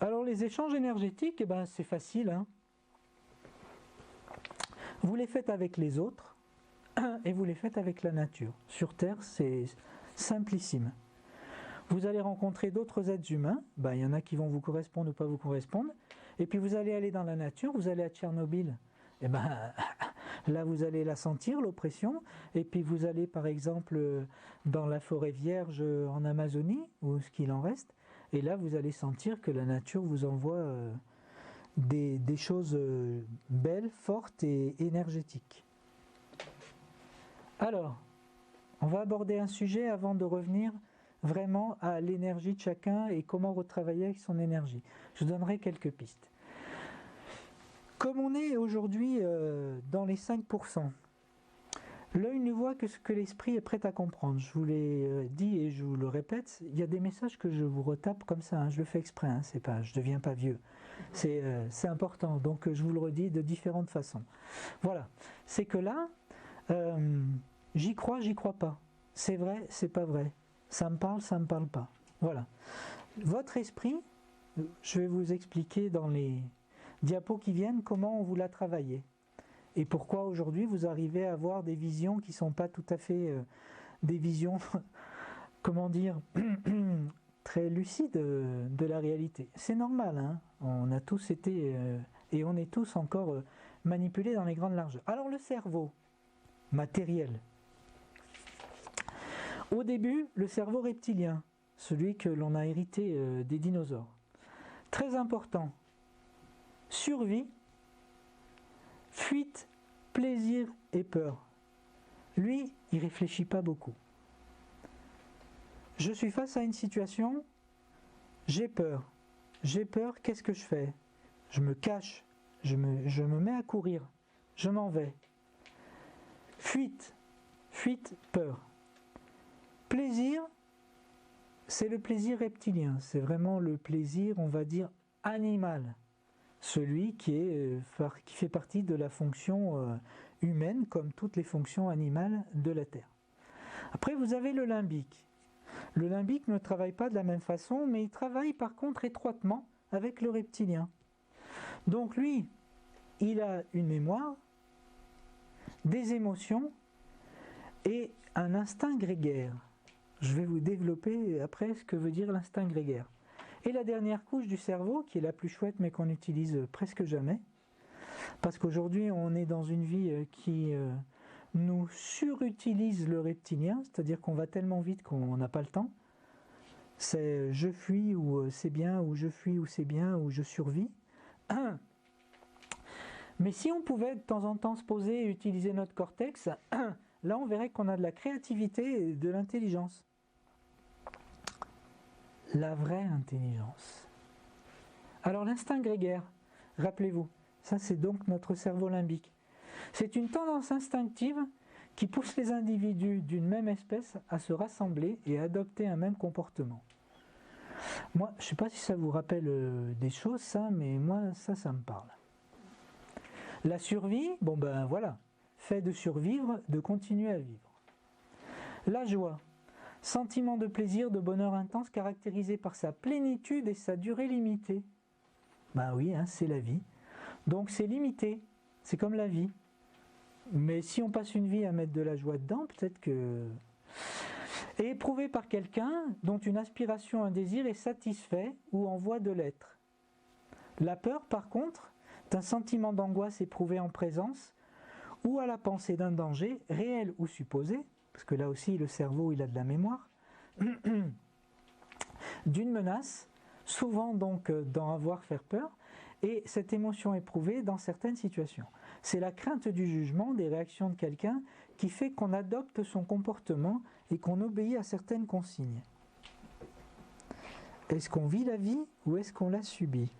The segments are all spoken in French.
Alors les échanges énergétiques, eh ben, c'est facile, hein. Vous les faites avec les autres et vous les faites avec la nature. Sur Terre, c'est simplissime. Vous allez rencontrer d'autres êtres humains, ben, il y en a qui vont vous correspondre ou pas vous correspondre, et puis vous allez aller dans la nature, vous allez à Tchernobyl, et ben là vous allez la sentir, l'oppression, et puis vous allez par exemple dans la forêt vierge en Amazonie, ou ce qu'il en reste, et là vous allez sentir que la nature vous envoie des choses belles, fortes et énergétiques. Alors, on va aborder un sujet avant de revenir vraiment à l'énergie de chacun et comment retravailler avec son énergie. Je vous donnerai quelques pistes. Comme on est aujourd'hui dans les 5%, l'œil ne voit que ce que l'esprit est prêt à comprendre. Je vous l'ai dit et je vous le répète, il y a des messages que je vous retape comme ça, hein, je le fais exprès, hein, c'est pas, je ne deviens pas vieux. C'est important, donc je vous le redis de différentes façons. Voilà, c'est que là, j'y crois pas. C'est vrai, c'est pas vrai. Ça me parle pas. Voilà. Votre esprit, je vais vous expliquer dans les diapos qui viennent comment on vous l'a travaillé. Et pourquoi aujourd'hui vous arrivez à avoir des visions qui ne sont pas tout à fait des visions, comment dire, très lucides de la réalité. C'est normal, hein, on a tous été, et on est tous encore manipulés dans les grandes largeurs. Alors le cerveau, matériel. Au début, le cerveau reptilien, celui que l'on a hérité des dinosaures. Très important, survie, fuite, plaisir et peur. Lui, il ne réfléchit pas beaucoup. Je suis face à une situation, j'ai peur. J'ai peur, qu'est-ce que je fais? Je me cache, je me mets à courir, je m'en vais. Fuite, peur. Plaisir, c'est le plaisir reptilien, c'est vraiment le plaisir, on va dire, animal. Celui qui fait partie de la fonction humaine, comme toutes les fonctions animales de la Terre. Après, vous avez le limbique. Le limbique ne travaille pas de la même façon, mais il travaille par contre étroitement avec le reptilien. Donc lui, il a une mémoire, des émotions et un instinct grégaire. Je vais vous développer après ce que veut dire l'instinct grégaire. Et la dernière couche du cerveau, qui est la plus chouette mais qu'on n'utilise presque jamais, parce qu'aujourd'hui on est dans une vie qui nous surutilise le reptilien, c'est-à-dire qu'on va tellement vite qu'on n'a pas le temps. C'est je fuis ou c'est bien, ou je fuis ou c'est bien, ou je survis. Mais si on pouvait de temps en temps se poser et utiliser notre cortex, là on verrait qu'on a de la créativité et de l'intelligence. La vraie intelligence. Alors l'instinct grégaire, rappelez-vous, ça c'est donc notre cerveau limbique. C'est une tendance instinctive qui pousse les individus d'une même espèce à se rassembler et à adopter un même comportement. Moi, je ne sais pas si ça vous rappelle des choses, ça, mais moi, ça me parle. La survie, bon ben voilà, fait de survivre, de continuer à vivre. La joie, sentiment de plaisir, de bonheur intense caractérisé par sa plénitude et sa durée limitée. Ben oui, hein, c'est la vie. Donc c'est limité, c'est comme la vie. Mais si on passe une vie à mettre de la joie dedans, peut-être que... Et éprouvé par quelqu'un dont une aspiration, un désir est satisfait ou en voie de l'être. La peur, par contre, est un sentiment d'angoisse éprouvé en présence ou à la pensée d'un danger, réel ou supposé, parce que là aussi le cerveau il a de la mémoire, d'une menace, souvent donc d'en avoir faire peur, et cette émotion éprouvée dans certaines situations. C'est la crainte du jugement, des réactions de quelqu'un qui fait qu'on adopte son comportement et qu'on obéit à certaines consignes. Est-ce qu'on vit la vie ou est-ce qu'on la subit?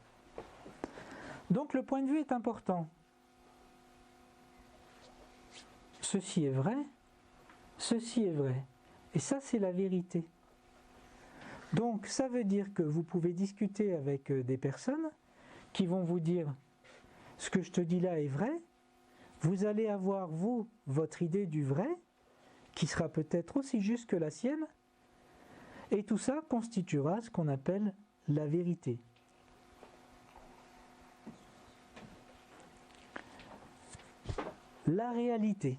Donc le point de vue est important. Ceci est vrai, ceci est vrai. Et ça c'est la vérité. Donc ça veut dire que vous pouvez discuter avec des personnes qui vont vous dire ce que je te dis là est vrai. Vous allez avoir, vous, votre idée du vrai, qui sera peut-être aussi juste que la sienne, et tout ça constituera ce qu'on appelle la vérité. la réalité.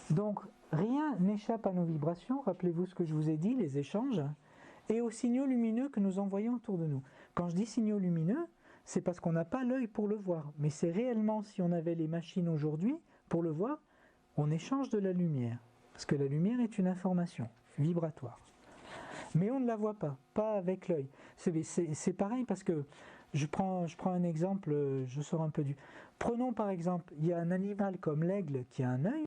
Donc, rien n'échappe à nos vibrations, rappelez-vous ce que je vous ai dit, les échanges, et aux signaux lumineux que nous envoyons autour de nous. Quand je dis signaux lumineux, c'est parce qu'on n'a pas l'œil pour le voir, mais c'est réellement, si on avait les machines aujourd'hui, pour le voir, on échange de la lumière, parce que la lumière est une information vibratoire. Mais on ne la voit pas avec l'œil. C'est pareil parce que je prends un exemple, je sors un peu du... Prenons par exemple, il y a un animal comme l'aigle qui a un œil,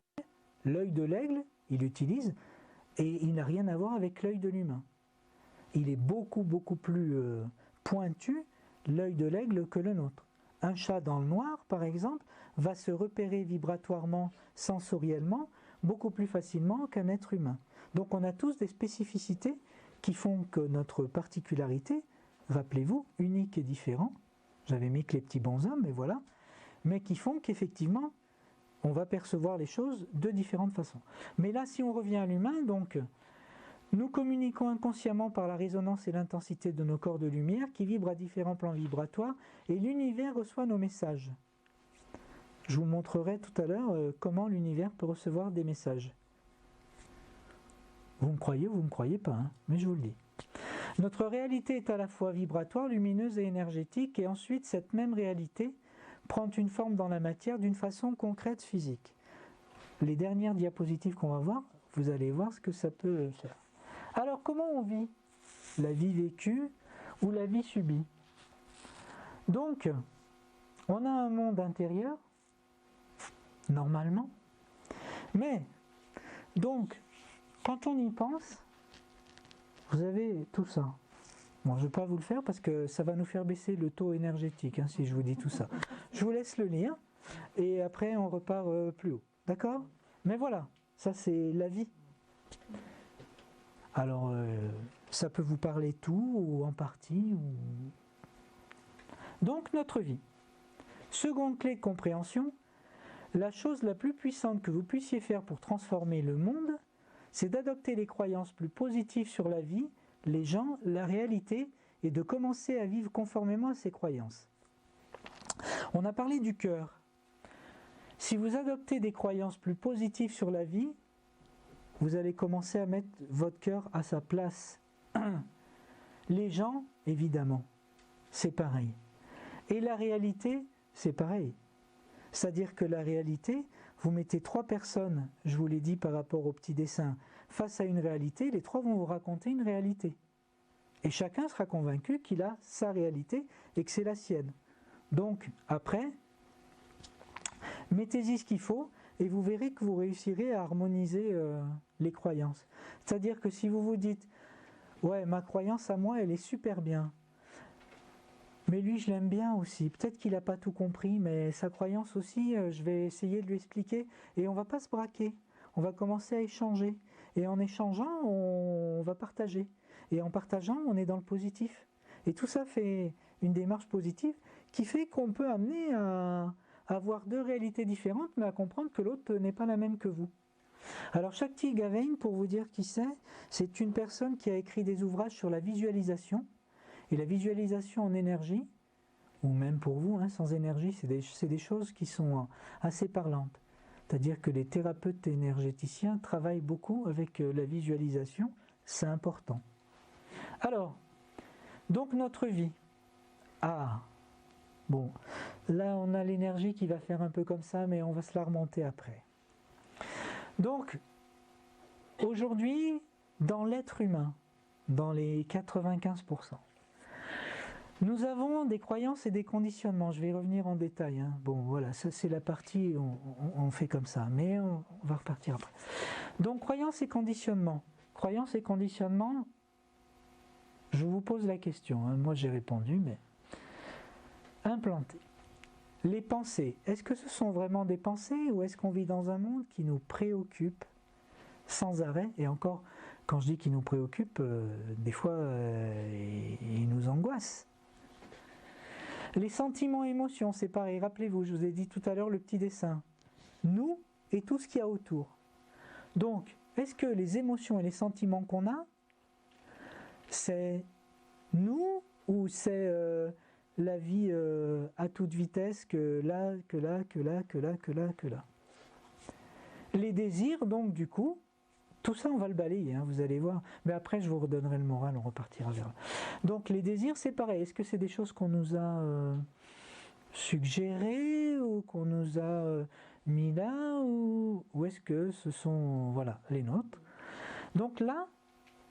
l'œil de l'aigle, il l'utilise, et il n'a rien à voir avec l'œil de l'humain. Il est beaucoup plus pointu, l'œil de l'aigle, que le nôtre. Un chat dans le noir, par exemple, va se repérer vibratoirement, sensoriellement, beaucoup plus facilement qu'un être humain. Donc on a tous des spécificités qui font que notre particularité, rappelez-vous, unique et différent, j'avais mis que les petits bonshommes, mais voilà, mais qui font qu'effectivement, on va percevoir les choses de différentes façons. Mais là, si on revient à l'humain, donc, nous communiquons inconsciemment par la résonance et l'intensité de nos corps de lumière qui vibrent à différents plans vibratoires et l'univers reçoit nos messages. Je vous montrerai tout à l'heure comment l'univers peut recevoir des messages. Vous me croyez ou vous ne me croyez pas, hein, mais je vous le dis. Notre réalité est à la fois vibratoire, lumineuse et énergétique, et ensuite cette même réalité prend une forme dans la matière d'une façon concrète, physique. Les dernières diapositives qu'on va voir, vous allez voir ce que ça peut faire. Alors comment on vit? La vie vécue ou la vie subie? Donc, on a un monde intérieur, normalement, mais, donc, quand on y pense, vous avez tout ça. Bon, je ne vais pas vous le faire parce que ça va nous faire baisser le taux énergétique, hein, si je vous dis tout ça. Je vous laisse le lire, et après on repart plus haut. D'accord? Mais voilà, ça c'est la vie. Alors, ça peut vous parler tout, ou en partie, ou... Donc, notre vie. Seconde clé de compréhension, la chose la plus puissante que vous puissiez faire pour transformer le monde, c'est d'adopter les croyances plus positives sur la vie, les gens, la réalité, et de commencer à vivre conformément à ces croyances. On a parlé du cœur. Si vous adoptez des croyances plus positives sur la vie, vous allez commencer à mettre votre cœur à sa place. Les gens, évidemment, c'est pareil. Et la réalité, c'est pareil. C'est-à-dire que la réalité, vous mettez 3 personnes, je vous l'ai dit par rapport au petit dessin, face à une réalité, les 3 vont vous raconter une réalité. Et chacun sera convaincu qu'il a sa réalité et que c'est la sienne. Donc, après, mettez-y ce qu'il faut et vous verrez que vous réussirez à harmoniser les croyances. C'est-à-dire que si vous vous dites « Ouais, ma croyance à moi, elle est super bien. Mais lui, je l'aime bien aussi. Peut-être qu'il n'a pas tout compris, mais sa croyance aussi, je vais essayer de lui expliquer. » Et on ne va pas se braquer. On va commencer à échanger. Et en échangeant, on va partager. Et en partageant, on est dans le positif. Et tout ça fait une démarche positive qui fait qu'on peut amener à avoir 2 réalités différentes, mais à comprendre que l'autre n'est pas la même que vous. Alors Shakti Gawain, pour vous dire qui c'est une personne qui a écrit des ouvrages sur la visualisation. Et la visualisation en énergie, ou même pour vous, hein, sans énergie, c'est des choses qui sont assez parlantes. C'est-à-dire que les thérapeutes énergéticiens travaillent beaucoup avec la visualisation, c'est important. Alors, donc notre vie. Ah, bon, là on a l'énergie qui va faire un peu comme ça, mais on va se la remonter après. Donc, aujourd'hui, dans l'être humain, dans les 95%, nous avons des croyances et des conditionnements. Je vais revenir en détail. Hein. Bon, voilà, ça c'est la partie où on fait comme ça, mais on va repartir après. Donc, croyances et conditionnements. Croyances et conditionnements, je vous pose la question. Hein. Moi, j'ai répondu, mais... Implanter. Les pensées, est-ce que ce sont vraiment des pensées ou est-ce qu'on vit dans un monde qui nous préoccupe sans arrêt? Et encore, quand je dis qu'il nous préoccupe, des fois, il nous angoisse. Les sentiments et émotions, c'est pareil. Rappelez-vous, je vous ai dit tout à l'heure le petit dessin. Nous et tout ce qu'il y a autour. Donc, est-ce que les émotions et les sentiments qu'on a, c'est nous ou c'est la vie à toute vitesse que là, que là, que là, que là, que là, que là? Les désirs, donc du coup, tout ça on va le balayer, hein, vous allez voir. Mais après je vous redonnerai le moral, on repartira vers là. Donc les désirs c'est pareil, est-ce que c'est des choses qu'on nous a suggérées ou qu'on nous a mis là ou est-ce que ce sont voilà, les nôtres? Donc là,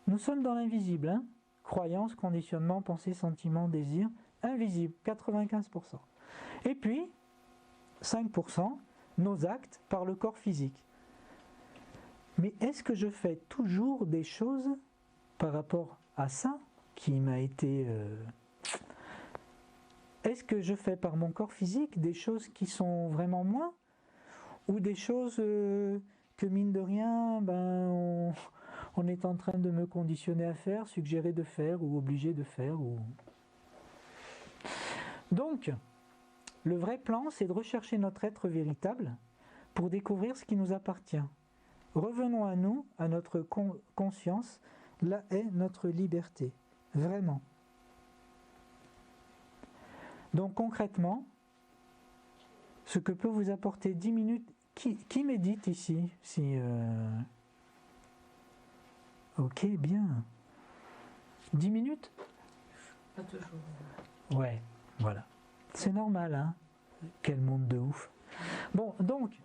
nous sommes dans l'invisible, hein. Croyances, conditionnements, pensées, sentiments, désirs, invisible, 95%. Et puis, 5%, nos actes par le corps physique. Mais est-ce que je fais toujours des choses par rapport à ça qui m'a été... Est-ce que je fais par mon corps physique des choses qui sont vraiment moi? Ou des choses que mine de rien, on est en train de me conditionner à faire, suggérer de faire ou obligé de faire Donc, le vrai plan, c'est de rechercher notre être véritable pour découvrir ce qui nous appartient. Revenons à nous, à notre conscience, là est notre liberté, vraiment. Donc concrètement, ce que peut vous apporter 10 minutes, qui médite ici Ok, bien. 10 minutes? Pas toujours. Ouais, voilà. C'est normal, hein? Quel monde de ouf. Bon, donc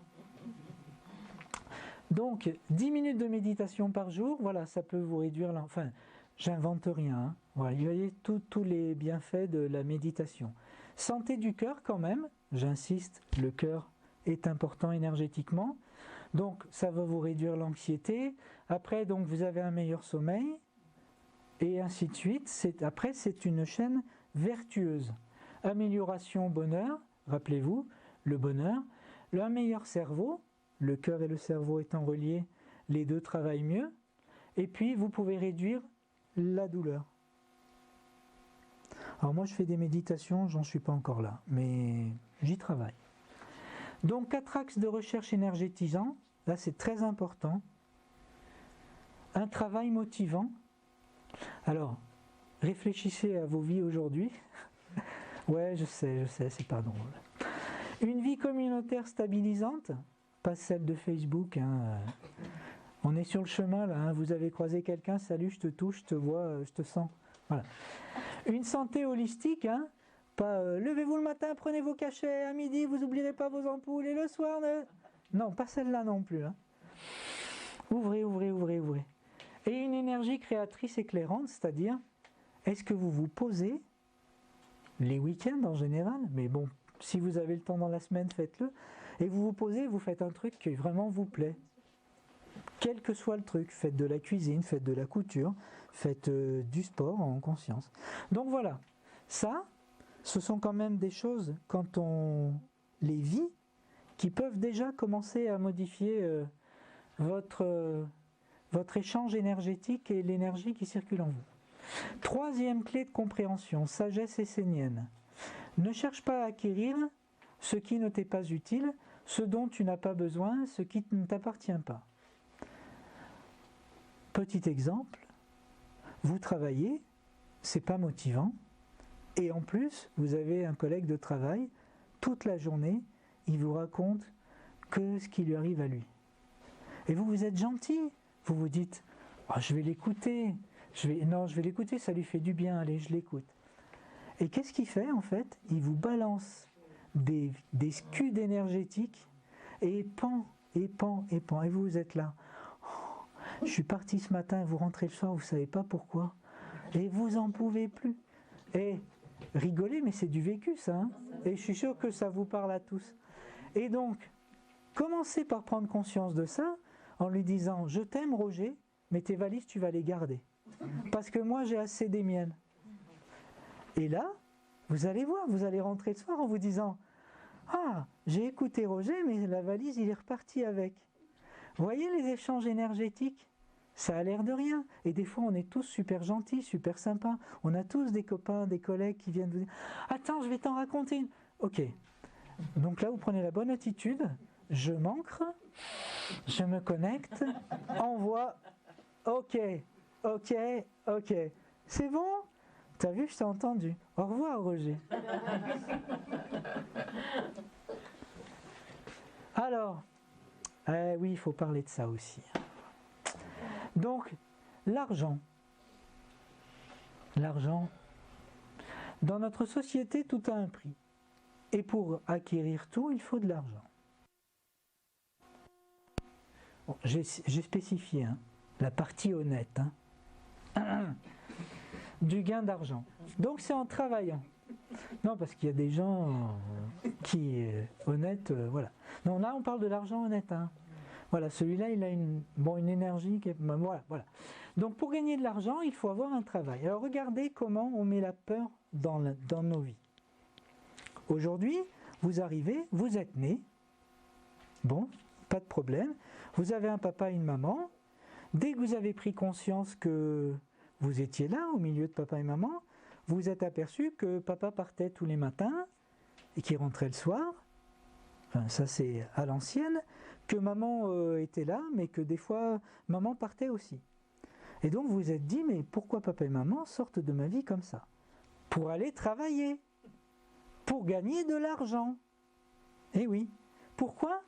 10 minutes de méditation par jour, voilà, ça peut vous réduire... Enfin, j'invente rien. Hein. Voilà, vous voyez tous les bienfaits de la méditation. Santé du cœur quand même, j'insiste, le cœur est important énergétiquement. Donc, ça va vous réduire l'anxiété. Après, donc, vous avez un meilleur sommeil. Et ainsi de suite. Après, c'est une chaîne vertueuse. Amélioration, bonheur, rappelez-vous, le bonheur. Un meilleur cerveau, le cœur et le cerveau étant reliés, les deux travaillent mieux. Et puis, vous pouvez réduire la douleur. Alors moi, je fais des méditations, j'en suis pas encore là, mais j'y travaille. Donc, 4 axes de recherche énergétisants, là c'est très important. Un travail motivant. Alors, réfléchissez à vos vies aujourd'hui. Ouais, je sais, c'est pas drôle. Une vie communautaire stabilisante, pas celle de Facebook. Hein. On est sur le chemin là, hein. Vous avez croisé quelqu'un, salut, je te touche, je te vois, je te sens. Voilà. Une santé holistique, hein. Pas levez-vous le matin, prenez vos cachets, à midi, vous n'oublierez pas vos ampoules, et le soir, non, pas celle-là non plus. Hein. Ouvrez. Et une énergie créatrice éclairante, c'est-à-dire, est-ce que vous vous posez, les week-ends en général, mais bon, si vous avez le temps dans la semaine, faites-le, et vous vous posez, vous faites un truc qui vraiment vous plaît. Quel que soit le truc, faites de la cuisine, faites de la couture, faites du sport en conscience. Donc voilà, ça, ce sont quand même des choses, quand on les vit, qui peuvent déjà commencer à modifier votre échange énergétique et l'énergie qui circule en vous. Troisième clé de compréhension, sagesse essénienne. Ne cherche pas à acquérir ce qui ne t'est pas utile, ce dont tu n'as pas besoin, ce qui ne t'appartient pas. Petit exemple, vous travaillez, c'est pas motivant, et en plus, vous avez un collègue de travail, toute la journée, il vous raconte que ce qui lui arrive à lui. Et vous êtes gentil, vous vous dites, oh, je vais l'écouter, je vais l'écouter, ça lui fait du bien, allez, je l'écoute. Et qu'est-ce qu'il fait en fait? Il vous balance des scuds énergétiques, et pan, et vous êtes là. Je suis parti ce matin, vous rentrez le soir, vous ne savez pas pourquoi. Et vous en pouvez plus. Et rigolez, mais c'est du vécu ça. Hein, et je suis sûr que ça vous parle à tous. Et donc, commencez par prendre conscience de ça en lui disant « Je t'aime Roger, mais tes valises tu vas les garder. Parce que moi j'ai assez des miennes. » Et là, vous allez voir, vous allez rentrer le soir en vous disant « Ah, j'ai écouté Roger, mais la valise il est reparti avec. » Vous voyez les échanges énergétiques? Ça a l'air de rien. Et des fois, on est tous super gentils, super sympas. On a tous des copains, des collègues qui viennent vous dire « Attends, je vais t'en raconter une. » Ok. Donc là, vous prenez la bonne attitude. Je m'ancre, je me connecte, envoie. Ok. C'est bon? T'as vu, je t'ai entendu. Au revoir, Roger. Alors, Oui, il faut parler de ça aussi. Donc, l'argent. L'argent, dans notre société, tout a un prix. Et pour acquérir tout, il faut de l'argent. Bon, j'ai spécifié la partie honnête du gain d'argent. Donc c'est en travaillant. Non, parce qu'il y a des gens qui, honnêtes, voilà. Non, là on parle de l'argent honnête. Voilà, celui-là il a une énergie qui est... Voilà. Donc pour gagner de l'argent, il faut avoir un travail. Alors regardez comment on met la peur dans nos vies. Aujourd'hui, vous arrivez, vous êtes né, bon, pas de problème, vous avez un papa et une maman, dès que vous avez pris conscience que vous étiez là, au milieu de papa et maman, vous vous êtes aperçu que papa partait tous les matins et qu'il rentrait le soir, enfin, ça c'est à l'ancienne, que maman était là, mais que des fois maman partait aussi. Et donc vous vous êtes dit, mais pourquoi papa et maman sortent de ma vie comme ça? Pour aller travailler, pour gagner de l'argent. Eh oui. Pourquoi?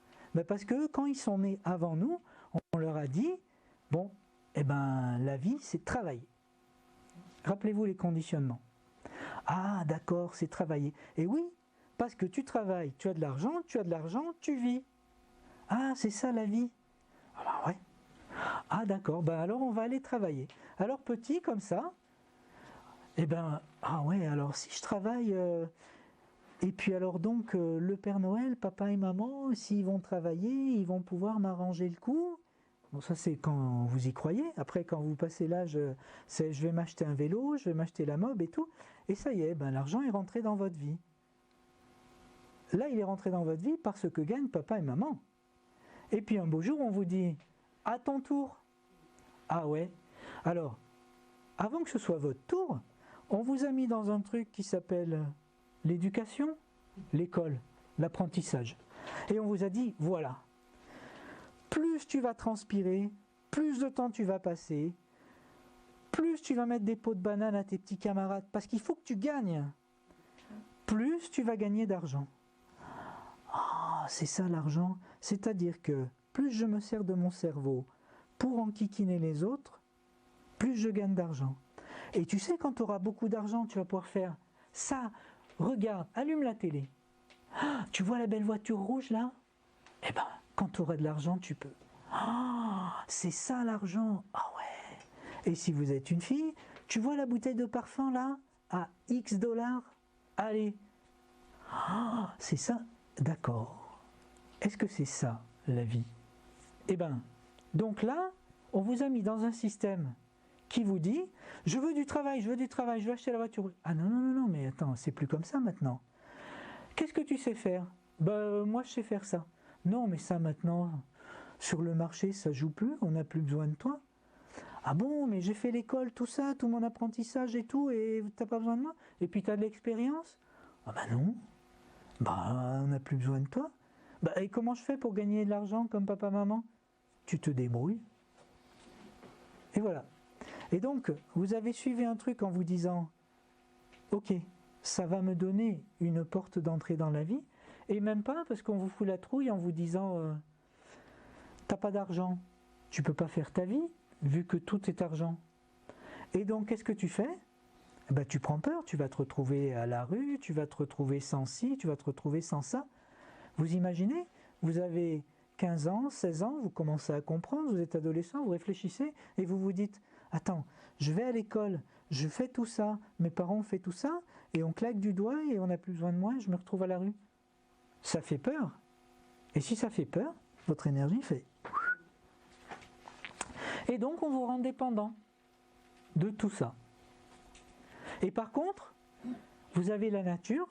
Parce que quand ils sont nés avant nous, on leur a dit, bon, la vie c'est travailler. Rappelez-vous les conditionnements. Ah d'accord, c'est travailler. Et oui, parce que tu travailles, tu as de l'argent, tu vis. Ah, c'est ça la vie. Ah bah ouais. Ah d'accord, alors on va aller travailler. Alors petit comme ça, ah ouais, alors si je travaille, et puis alors donc le Père Noël, papa et maman, s'ils vont travailler, ils vont pouvoir m'arranger le coup. Bon, ça c'est quand vous y croyez. Après, quand vous passez l'âge, c'est je vais m'acheter un vélo, je vais m'acheter la mob et tout. Et ça y est, l'argent est rentré dans votre vie. Là, il est rentré dans votre vie parce que gagnent papa et maman. Et puis un beau jour, on vous dit, à ton tour. Ah ouais. Alors, avant que ce soit votre tour, on vous a mis dans un truc qui s'appelle l'éducation, l'école, l'apprentissage. Et on vous a dit, voilà, plus tu vas transpirer, plus de temps tu vas passer, plus tu vas mettre des pots de banane à tes petits camarades, parce qu'il faut que tu gagnes, plus tu vas gagner d'argent. Ah, c'est ça l'argent, c'est-à-dire que plus je me sers de mon cerveau pour enquiquiner les autres, plus je gagne d'argent. Et tu sais, quand tu auras beaucoup d'argent, tu vas pouvoir faire ça. Regarde, allume la télé. Ah, tu vois la belle voiture rouge là? Quand tu auras de l'argent, tu peux. Ah, c'est ça l'argent. Ah ouais. Et si vous êtes une fille, tu vois la bouteille de parfum là, à X $? Allez. Ah, c'est ça. D'accord. Est-ce que c'est ça la vie? Donc là, on vous a mis dans un système qui vous dit, je veux du travail, je veux acheter la voiture. Ah non, mais attends, c'est plus comme ça maintenant. Qu'est-ce que tu sais faire? Moi je sais faire ça. Non, mais ça maintenant, sur le marché, ça joue plus, on n'a plus besoin de toi. Ah bon, mais j'ai fait l'école, tout ça, tout mon apprentissage et tout, et t'as pas besoin de moi? Et puis t'as de l'expérience? Ah non, on n'a plus besoin de toi. Et comment je fais pour gagner de l'argent comme papa, maman? Tu te débrouilles. Et voilà. Et donc, vous avez suivi un truc en vous disant, ok, ça va me donner une porte d'entrée dans la vie, et même pas parce qu'on vous fout la trouille en vous disant, t'as pas d'argent, tu peux pas faire ta vie, vu que tout est argent. Et donc, qu'est-ce que tu fais? Tu prends peur, tu vas te retrouver à la rue, tu vas te retrouver sans ci, tu vas te retrouver sans ça. Vous imaginez, vous avez 15 ans, 16 ans, vous commencez à comprendre, vous êtes adolescent, vous réfléchissez et vous vous dites, attends, je vais à l'école, je fais tout ça, mes parents ont fait tout ça, et on claque du doigt et on n'a plus besoin de moi, je me retrouve à la rue. Ça fait peur. Et si ça fait peur, votre énergie fait... Et donc on vous rend dépendant de tout ça. Et par contre, vous avez la nature,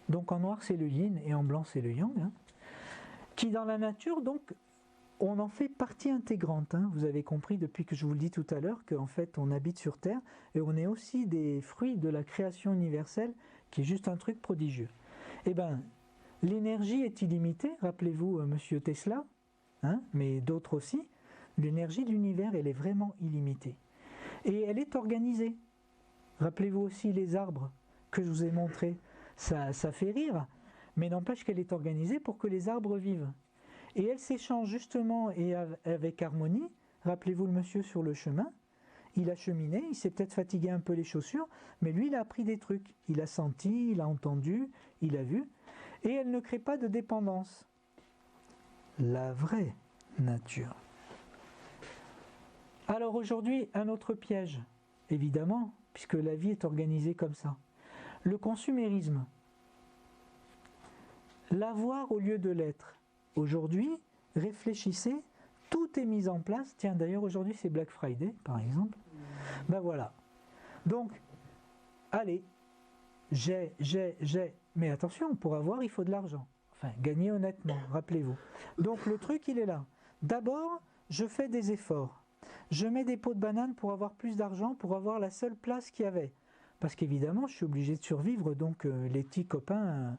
donc en noir c'est le yin et en blanc c'est le yang, qui dans la nature, donc, on en fait partie intégrante. Vous avez compris depuis que je vous le dis tout à l'heure qu'en fait on habite sur Terre et on est aussi des fruits de la création universelle qui est juste un truc prodigieux. L'énergie est illimitée, rappelez-vous Monsieur Tesla, mais d'autres aussi, l'énergie de l'univers elle est vraiment illimitée. Et elle est organisée. Rappelez-vous aussi les arbres que je vous ai montrés, ça fait rire, mais n'empêche qu'elle est organisée pour que les arbres vivent. Et elle s'échange justement et avec harmonie. Rappelez-vous le monsieur sur le chemin, il a cheminé, il s'est peut-être fatigué un peu les chaussures, mais lui il a appris des trucs. Il a senti, il a entendu, il a vu. Et elle ne crée pas de dépendance. La vraie nature. Alors aujourd'hui, un autre piège, évidemment, puisque la vie est organisée comme ça. Le consumérisme. L'avoir au lieu de l'être. Aujourd'hui, réfléchissez, tout est mis en place. Tiens, d'ailleurs, aujourd'hui, c'est Black Friday, par exemple. Ben voilà. Donc, allez, j'ai. Mais attention, pour avoir, il faut de l'argent. Enfin, gagner honnêtement, rappelez-vous. Donc, le truc, il est là. D'abord, je fais des efforts. Je mets des pots de banane pour avoir plus d'argent, pour avoir la seule place qu'il y avait. Parce qu'évidemment, je suis obligé de survivre, donc les petits copains...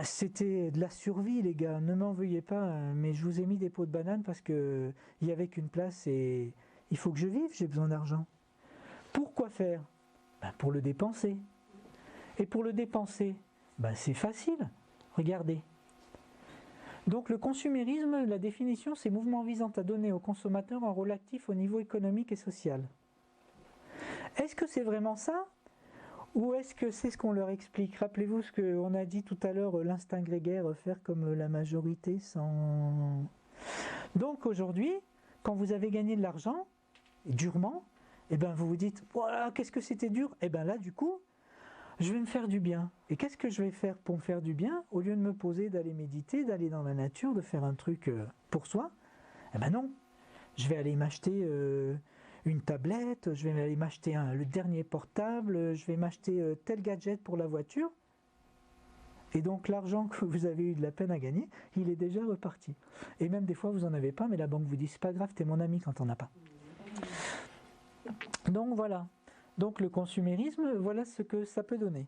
c'était de la survie, les gars. Ne m'en veuillez pas, mais je vous ai mis des pots de banane parce qu'il n'y avait qu'une place et il faut que je vive, j'ai besoin d'argent. Pourquoi faire? Pour le dépenser. Et pour le dépenser, c'est facile. Regardez. Donc le consumérisme, la définition, c'est mouvement visant à donner au consommateur un rôle actif au niveau économique et social. Est-ce que c'est vraiment ça? Ou est-ce que c'est ce qu'on leur explique? Rappelez-vous ce qu'on a dit tout à l'heure, l'instinct grégaire, faire comme la majorité sans... Donc aujourd'hui, quand vous avez gagné de l'argent, durement, vous vous dites, voilà, qu'est-ce que c'était dur? Là, du coup, je vais me faire du bien. Et qu'est-ce que je vais faire pour me faire du bien? Au lieu de me poser, d'aller méditer, d'aller dans la nature, de faire un truc pour soi, non. Je vais aller m'acheter une tablette, je vais aller m'acheter le dernier portable, je vais m'acheter tel gadget pour la voiture. Et donc l'argent que vous avez eu de la peine à gagner, il est déjà reparti. Et même des fois vous n'en avez pas, mais la banque vous dit c'est pas grave, t'es mon ami quand on n'a pas. Donc voilà. Donc le consumérisme, voilà ce que ça peut donner.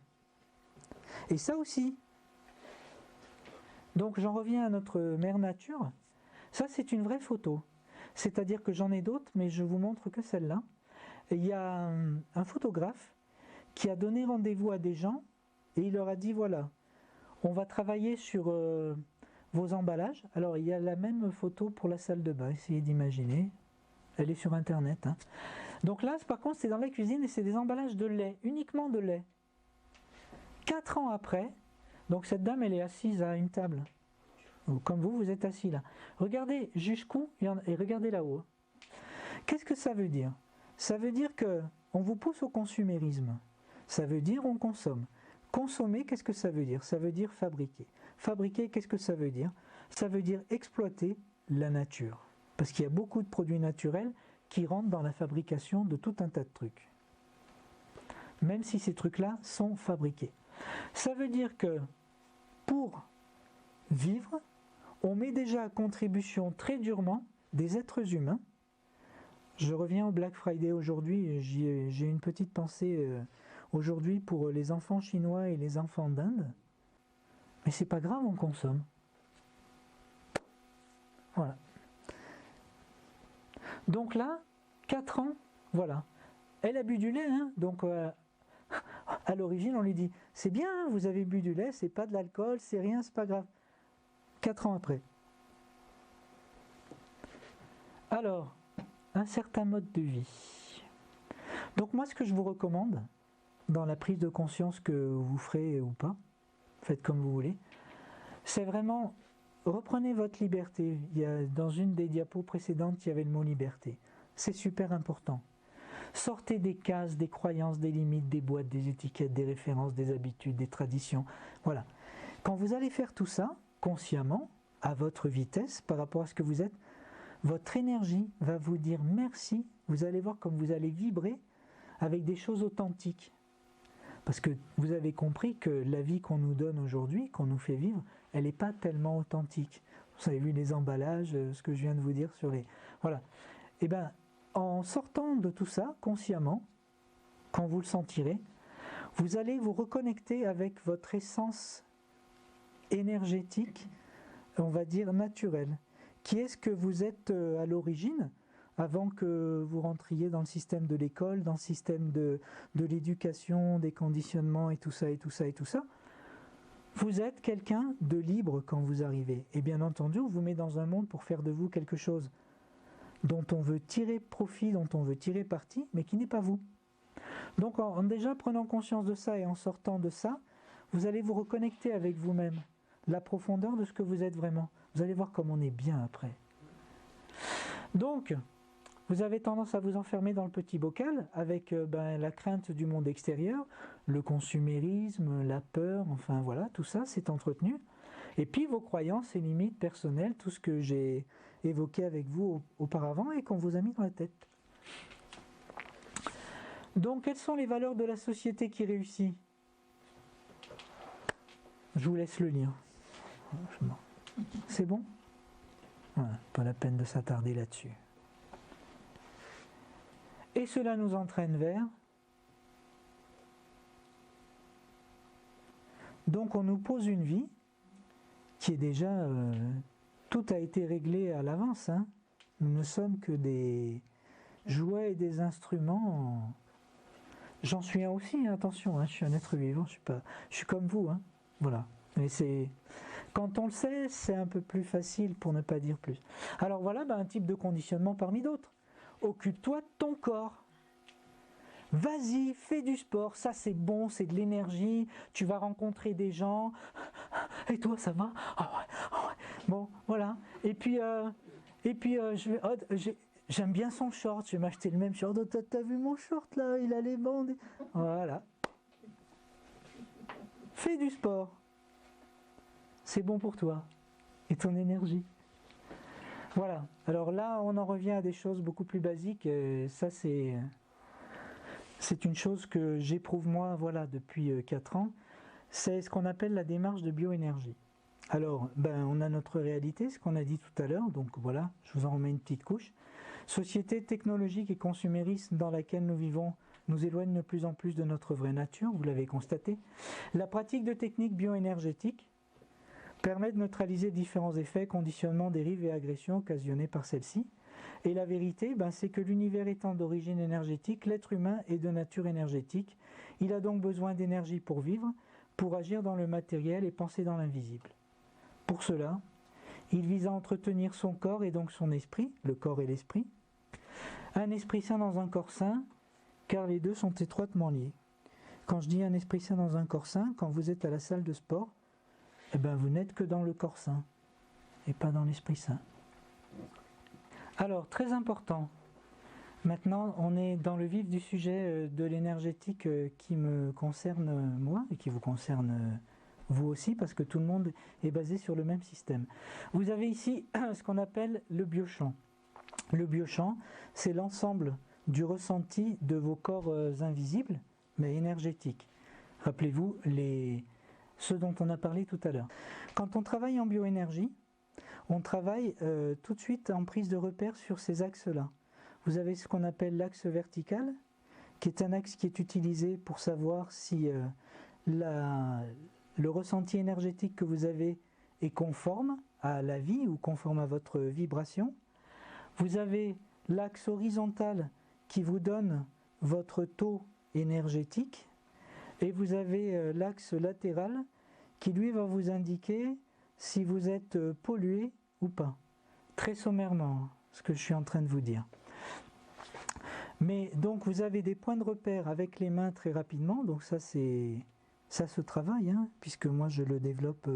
Et ça aussi. Donc j'en reviens à notre mère nature. Ça c'est une vraie photo. C'est-à-dire que j'en ai d'autres, mais je vous montre que celle-là. Il y a un photographe qui a donné rendez-vous à des gens et il leur a dit voilà, on va travailler sur vos emballages. Alors il y a la même photo pour la salle de bain, essayez d'imaginer. Elle est sur internet. Donc là, par contre, c'est dans la cuisine et c'est des emballages de lait, uniquement de lait. 4 ans après, donc cette dame, elle est assise à une table. Comme vous, vous êtes assis là. Regardez jusqu'où et regardez là-haut. Qu'est-ce que ça veut dire? Ça veut dire que on vous pousse au consumérisme. Ça veut dire on consomme. Consommer, qu'est-ce que ça veut dire? Ça veut dire fabriquer. Fabriquer, qu'est-ce que ça veut dire? Ça veut dire exploiter la nature. Parce qu'il y a beaucoup de produits naturels qui rentrent dans la fabrication de tout un tas de trucs. Même si ces trucs-là sont fabriqués. Ça veut dire que pour vivre, on met déjà à contribution très durement des êtres humains. Je reviens au Black Friday aujourd'hui, j'ai une petite pensée aujourd'hui pour les enfants chinois et les enfants d'Inde. Mais c'est pas grave, on consomme. Voilà. Donc là, 4 ans, voilà. Elle a bu du lait, donc à l'origine on lui dit c'est bien, vous avez bu du lait, c'est pas de l'alcool, c'est rien, c'est pas grave. 4 ans après. Alors, un certain mode de vie. Donc moi, ce que je vous recommande, dans la prise de conscience que vous ferez ou pas, faites comme vous voulez, c'est vraiment, reprenez votre liberté. Dans une des diapos précédentes, il y avait le mot liberté. C'est super important. Sortez des cases, des croyances, des limites, des boîtes, des étiquettes, des références, des habitudes, des traditions. Voilà. Quand vous allez faire tout ça, consciemment, à votre vitesse, par rapport à ce que vous êtes, votre énergie va vous dire merci. Vous allez voir comme vous allez vibrer avec des choses authentiques. Parce que vous avez compris que la vie qu'on nous donne aujourd'hui, qu'on nous fait vivre, elle n'est pas tellement authentique. Vous avez vu les emballages, ce que je viens de vous dire sur les... Voilà. Et bien, en sortant de tout ça, consciemment, quand vous le sentirez, vous allez vous reconnecter avec votre essence énergétique, on va dire naturelle. Qui est-ce que vous êtes à l'origine, avant que vous rentriez dans le système de l'école, dans le système de l'éducation, des conditionnements et tout ça, et tout ça, et tout ça. Vous êtes quelqu'un de libre quand vous arrivez. Et bien entendu, on vous met dans un monde pour faire de vous quelque chose dont on veut tirer profit, dont on veut tirer parti, mais qui n'est pas vous. Donc en déjà prenant conscience de ça et en sortant de ça, vous allez vous reconnecter avec vous-même, la profondeur de ce que vous êtes vraiment. Vous allez voir comme on est bien après. Donc, vous avez tendance à vous enfermer dans le petit bocal avec la crainte du monde extérieur, le consumérisme, la peur, enfin voilà, tout ça c'est entretenu. Et puis vos croyances et limites personnelles, tout ce que j'ai évoqué avec vous auparavant et qu'on vous a mis dans la tête. Donc, quelles sont les valeurs de la société qui réussit? Je vous laisse le lire. C'est bon? Voilà, pas la peine de s'attarder là-dessus. Et cela nous entraîne vers... Donc on nous pose une vie qui est déjà... tout a été réglé à l'avance. Hein. Nous ne sommes que des jouets et des instruments. J'en suis un aussi, hein, attention, hein, je suis un être vivant, je suis comme vous. Hein. Voilà. Mais c'est... Quand on le sait, c'est un peu plus facile pour ne pas dire plus. Alors voilà un type de conditionnement parmi d'autres. Occupe-toi de ton corps. Vas-y, fais du sport, ça c'est bon, c'est de l'énergie, tu vas rencontrer des gens. Et toi, ça va? Ah ouais, ah ouais. Bon, voilà. Et puis j'aime bien son short, je vais m'acheter le même short. Oh, t'as vu mon short là? Il a les bandes. Voilà. Fais du sport. C'est bon pour toi et ton énergie. Voilà. Alors là, on en revient à des choses beaucoup plus basiques. Ça, c'est une chose que j'éprouve moi, voilà, depuis 4 ans. C'est ce qu'on appelle la démarche de bioénergie. Alors, on a notre réalité, ce qu'on a dit tout à l'heure. Donc voilà, je vous en remets une petite couche. Société technologique et consumériste dans laquelle nous vivons nous éloigne de plus en plus de notre vraie nature, vous l'avez constaté. La pratique de techniques bioénergétiques permet de neutraliser différents effets, conditionnements, dérives et agressions occasionnés par celles-ci. Et la vérité, c'est que l'univers étant d'origine énergétique, l'être humain est de nature énergétique. Il a donc besoin d'énergie pour vivre, pour agir dans le matériel et penser dans l'invisible. Pour cela, il vise à entretenir son corps et donc son esprit, le corps et l'esprit. Un esprit sain dans un corps sain, car les deux sont étroitement liés. Quand je dis un esprit sain dans un corps sain, quand vous êtes à la salle de sport, vous n'êtes que dans le corps sain et pas dans l'esprit sain. Alors, très important, maintenant on est dans le vif du sujet de l'énergétique qui me concerne moi et qui vous concerne vous aussi, parce que tout le monde est basé sur le même système. Vous avez ici ce qu'on appelle le biochamp. Le biochamp, c'est l'ensemble du ressenti de vos corps invisibles, mais énergétiques. Rappelez-vous ce dont on a parlé tout à l'heure. Quand on travaille en bioénergie, on travaille tout de suite en prise de repère sur ces axes-là. Vous avez ce qu'on appelle l'axe vertical, qui est un axe qui est utilisé pour savoir si le ressenti énergétique que vous avez est conforme à la vie ou conforme à votre vibration. Vous avez l'axe horizontal qui vous donne votre taux énergétique. Et vous avez l'axe latéral qui lui va vous indiquer si vous êtes pollué ou pas. Très sommairement, ce que je suis en train de vous dire. Mais donc vous avez des points de repère avec les mains très rapidement, donc ça se travaille, hein, puisque moi je le développe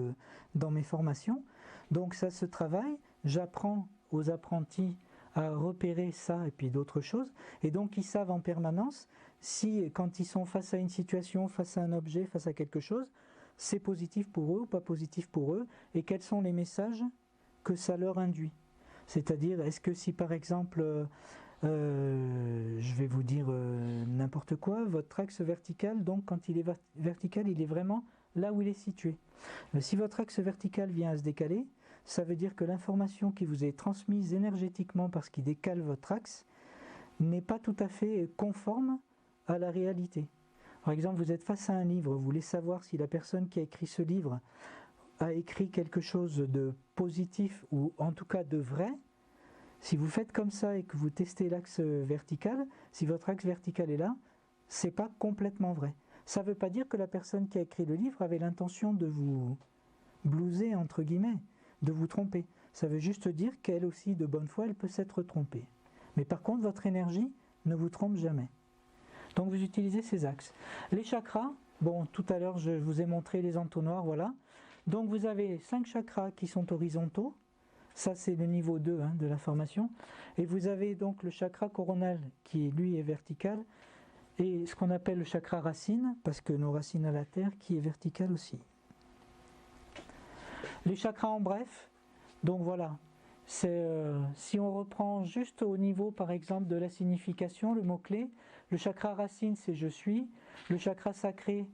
dans mes formations. Donc ça se travaille, j'apprends aux apprentis à repérer ça et puis d'autres choses, et donc ils savent en permanence si quand ils sont face à une situation, face à un objet, face à quelque chose, c'est positif pour eux ou pas positif pour eux, et quels sont les messages que ça leur induit. C'est-à-dire, est-ce que si par exemple, je vais vous dire n'importe quoi, votre axe vertical, donc quand il est vertical, il est vraiment là où il est situé. Mais si votre axe vertical vient à se décaler, ça veut dire que l'information qui vous est transmise énergétiquement parce qu'il décale votre axe n'est pas tout à fait conforme à la réalité. Par exemple, vous êtes face à un livre, vous voulez savoir si la personne qui a écrit ce livre a écrit quelque chose de positif ou en tout cas de vrai. Si vous faites comme ça et que vous testez l'axe vertical, si votre axe vertical est là, c'est pas complètement vrai. Ça ne veut pas dire que la personne qui a écrit le livre avait l'intention de vous blouser, entre guillemets, de vous tromper. Ça veut juste dire qu'elle aussi, de bonne foi, elle peut s'être trompée. Mais par contre, votre énergie ne vous trompe jamais. Donc vous utilisez ces axes. Les chakras, bon, tout à l'heure je vous ai montré les entonnoirs, voilà. Donc vous avez 5 chakras qui sont horizontaux. Ça c'est le niveau 2 de la formation. Et vous avez donc le chakra coronal qui lui est vertical. Et ce qu'on appelle le chakra racine, parce que nos racines à la terre, qui est vertical aussi. Les chakras en bref, donc voilà, si on reprend juste au niveau par exemple de la signification, le mot-clé, le chakra racine c'est je suis, le chakra sacré,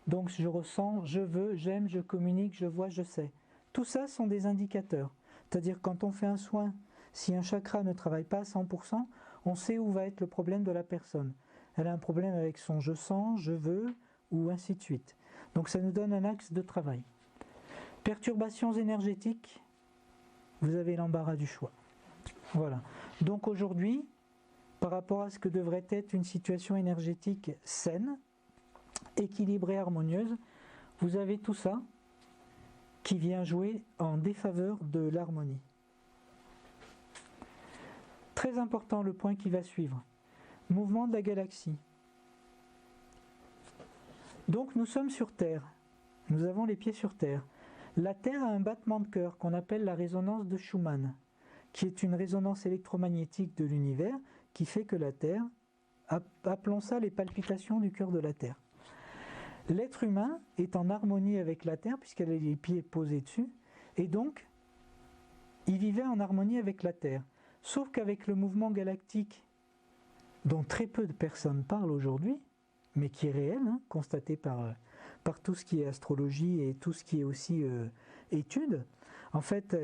donc je ressens, je veux, j'aime, je communique, je vois, je sais. Tout ça sont des indicateurs, c'est-à-dire quand on fait un soin, si un chakra ne travaille pas à 100%, on sait où va être le problème de la personne. Elle a un problème avec son je sens, je veux, ou ainsi de suite. Donc ça nous donne un axe de travail. Perturbations énergétiques, vous avez l'embarras du choix. Voilà. Donc aujourd'hui, par rapport à ce que devrait être une situation énergétique saine, équilibrée, harmonieuse, vous avez tout ça qui vient jouer en défaveur de l'harmonie. Très important le point qui va suivre. Mouvement de la galaxie. Donc nous sommes sur Terre. Nous avons les pieds sur Terre. La Terre a un battement de cœur qu'on appelle la résonance de Schumann, qui est une résonance électromagnétique de l'univers qui fait que la Terre, appelons ça les palpitations du cœur de la Terre. L'être humain est en harmonie avec la Terre puisqu'elle a les pieds posés dessus, et donc il vivait en harmonie avec la Terre. Sauf qu'avec le mouvement galactique, dont très peu de personnes parlent aujourd'hui, mais qui est réel, constaté par tout ce qui est astrologie et tout ce qui est aussi étude. En fait,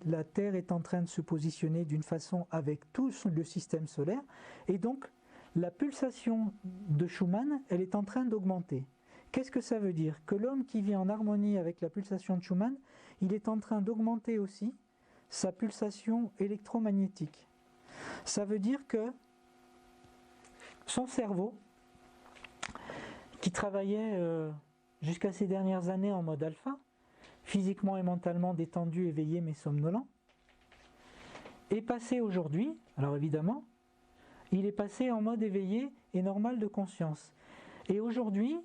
la Terre est en train de se positionner d'une façon avec tout le système solaire, et donc la pulsation de Schumann, elle est en train d'augmenter. Qu'est-ce que ça veut dire? Que l'homme qui vit en harmonie avec la pulsation de Schumann, il est en train d'augmenter aussi sa pulsation électromagnétique. Ça veut dire que son cerveau, qui travaillait jusqu'à ces dernières années en mode alpha, physiquement et mentalement détendu, éveillé mais somnolent, est passé aujourd'hui, alors évidemment, il est passé en mode éveillé et normal de conscience. Et aujourd'hui,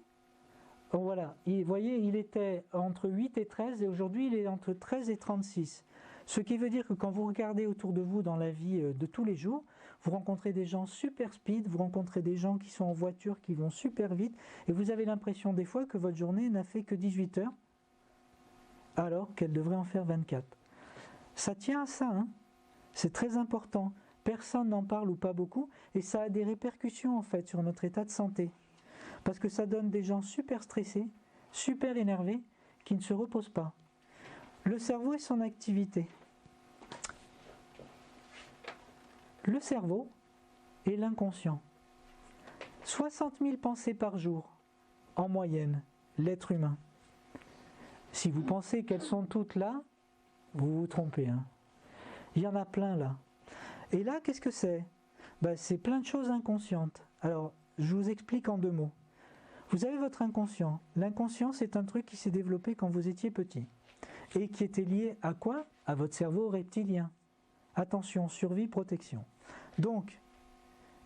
voilà, vous voyez, il était entre 8 et 13 et aujourd'hui il est entre 13 et 36. Ce qui veut dire que quand vous regardez autour de vous dans la vie de tous les jours, vous rencontrez des gens super speed, vous rencontrez des gens qui sont en voiture, qui vont super vite, et vous avez l'impression des fois que votre journée n'a fait que 18 heures, alors qu'elle devrait en faire 24. Ça tient à ça, c'est très important. Personne n'en parle ou pas beaucoup, et ça a des répercussions en fait sur notre état de santé. Parce que ça donne des gens super stressés, super énervés, qui ne se reposent pas. Le cerveau et son activité. Le cerveau et l'inconscient. 60 000 pensées par jour, en moyenne, l'être humain. Si vous pensez qu'elles sont toutes là, vous vous trompez. Il y en a plein là. Et là, qu'est-ce que c'est? C'est plein de choses inconscientes. Alors, je vous explique en 2 mots. Vous avez votre inconscient. L'inconscient, c'est un truc qui s'est développé quand vous étiez petit. Et qui était lié à quoi? À votre cerveau reptilien. Attention, survie, protection. Donc,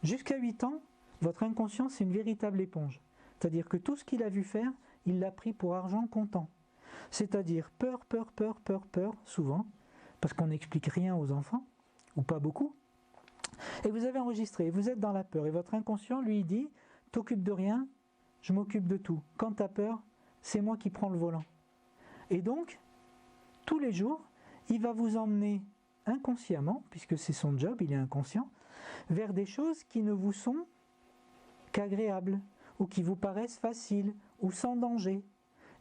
jusqu'à 8 ans, votre inconscient, c'est une véritable éponge. C'est-à-dire que tout ce qu'il a vu faire, il l'a pris pour argent comptant. C'est-à-dire peur, peur, peur, peur, peur, souvent, parce qu'on n'explique rien aux enfants, ou pas beaucoup. Et vous avez enregistré, vous êtes dans la peur, et votre inconscient, lui, dit, t'occupes de rien, je m'occupe de tout. Quand t'as peur, c'est moi qui prends le volant. Et donc, tous les jours, il va vous emmener inconsciemment, puisque c'est son job, il est inconscient, vers des choses qui ne vous sont qu'agréables, ou qui vous paraissent faciles, ou sans danger.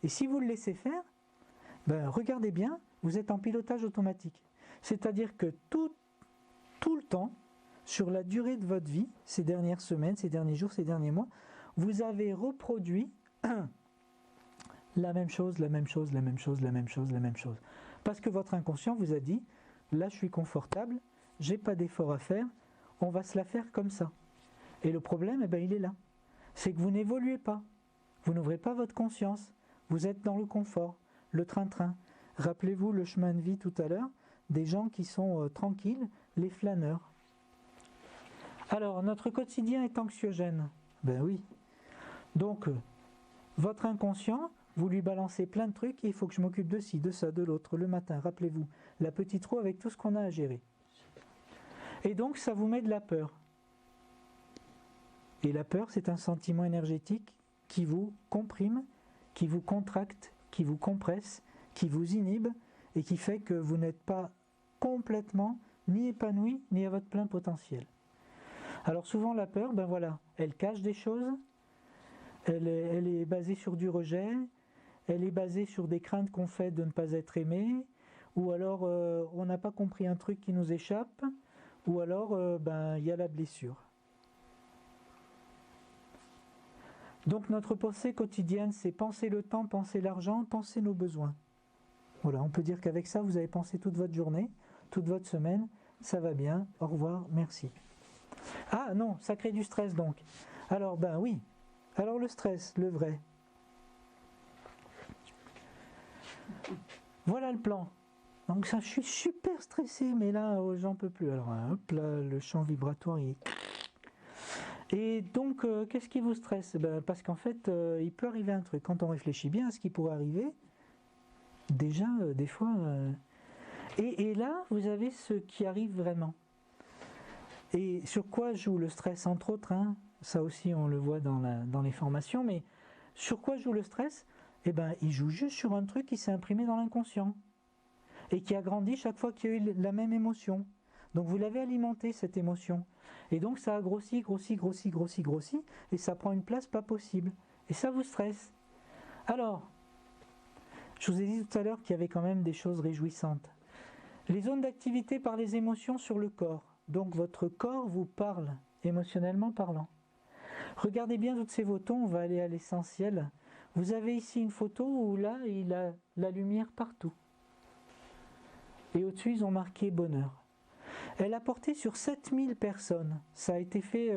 Et si vous le laissez faire, regardez bien, vous êtes en pilotage automatique. C'est-à-dire que tout le temps, sur la durée de votre vie, ces dernières semaines, ces derniers jours, ces derniers mois, vous avez reproduit la même chose, la même chose, la même chose, la même chose, la même chose. Parce que votre inconscient vous a dit, là je suis confortable, j'ai pas d'effort à faire, on va se la faire comme ça. Et le problème, il est là. C'est que vous n'évoluez pas. Vous n'ouvrez pas votre conscience. Vous êtes dans le confort, le train-train. Rappelez-vous le chemin de vie tout à l'heure, des gens qui sont tranquilles, les flâneurs. Alors, notre quotidien est anxiogène. Ben oui. Donc, votre inconscient, vous lui balancez plein de trucs et il faut que je m'occupe de ci, de ça, de l'autre, le matin. Rappelez-vous, la petite roue avec tout ce qu'on a à gérer. Et donc, ça vous met de la peur. Et la peur, c'est un sentiment énergétique qui vous comprime, qui vous contracte, qui vous compresse, qui vous inhibe et qui fait que vous n'êtes pas complètement ni épanoui ni à votre plein potentiel. Alors souvent la peur, ben voilà, elle cache des choses, elle est basée sur du rejet, elle est basée sur des craintes qu'on fait de ne pas être aimé, ou alors on n'a pas compris un truc qui nous échappe, ou alors il y a la blessure. Donc notre pensée quotidienne, c'est penser le temps, penser l'argent, penser nos besoins. Voilà, on peut dire qu'avec ça, vous avez pensé toute votre journée, toute votre semaine, ça va bien, au revoir, merci. Ah non, ça crée du stress donc. Alors ben oui, alors le stress, le vrai. Voilà le plan. Donc ça, je suis super stressé, mais là, j'en peux plus. Alors hop là, le champ vibratoire, il... Et donc, qu'est-ce qui vous stresse? Parce qu'en fait, il peut arriver un truc. Quand on réfléchit bien à ce qui pourrait arriver, déjà, des fois... Et là, vous avez ce qui arrive vraiment. Et sur quoi joue le stress, entre autres, hein, ça aussi, on le voit dans les formations, mais sur quoi joue le stress? Eh bien, il joue juste sur un truc qui s'est imprimé dans l'inconscient et qui a grandi chaque fois qu'il y a eu la même émotion. Donc vous l'avez alimenté, cette émotion. Et donc ça a grossi, et ça prend une place pas possible. Et ça vous stresse. Alors, je vous ai dit tout à l'heure qu'il y avait quand même des choses réjouissantes. Les zones d'activité par les émotions sur le corps. Donc votre corps vous parle, émotionnellement parlant. Regardez bien toutes ces photos, on va aller à l'essentiel. Vous avez ici une photo où là, il a la lumière partout. Et au-dessus, ils ont marqué bonheur. Elle a porté sur 7000 personnes. Ça a été fait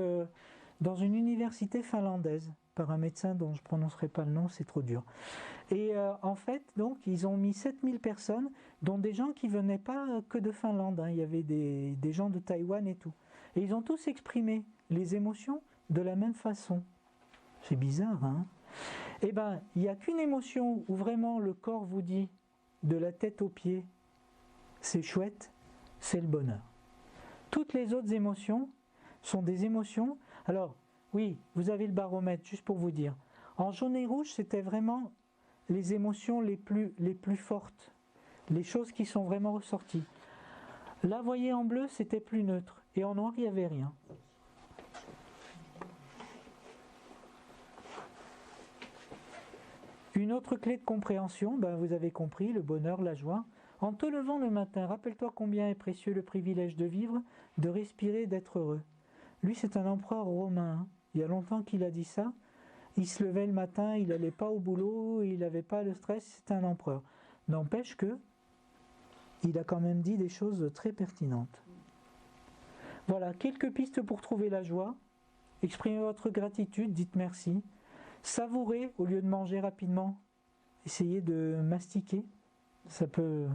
dans une université finlandaise par un médecin dont je ne prononcerai pas le nom, c'est trop dur. Et en fait, donc, ils ont mis 7000 personnes, dont des gens qui ne venaient pas que de Finlande. Hein. Il y avait des gens de Taïwan et tout. Et ils ont tous exprimé les émotions de la même façon. C'est bizarre, hein? Eh bien, il n'y a qu'une émotion où vraiment le corps vous dit, de la tête aux pieds, c'est chouette, c'est le bonheur. Toutes les autres émotions sont des émotions. Alors, oui, vous avez le baromètre, juste pour vous dire. En jaune et rouge, c'était vraiment les émotions les plus fortes, les choses qui sont vraiment ressorties. Là, voyez, en bleu, c'était plus neutre. Et en noir, il n'y avait rien. Une autre clé de compréhension, vous avez compris, le bonheur, la joie. En te levant le matin, rappelle-toi combien est précieux le privilège de vivre, de respirer, d'être heureux. Lui, c'est un empereur romain. Hein. Il y a longtemps qu'il a dit ça. Il se levait le matin, il n'allait pas au boulot, il n'avait pas le stress, c'était un empereur. N'empêche que, il a quand même dit des choses très pertinentes. Voilà, quelques pistes pour trouver la joie. Exprimez votre gratitude, dites merci. Savourez au lieu de manger rapidement. Essayez de mastiquer. Ça peut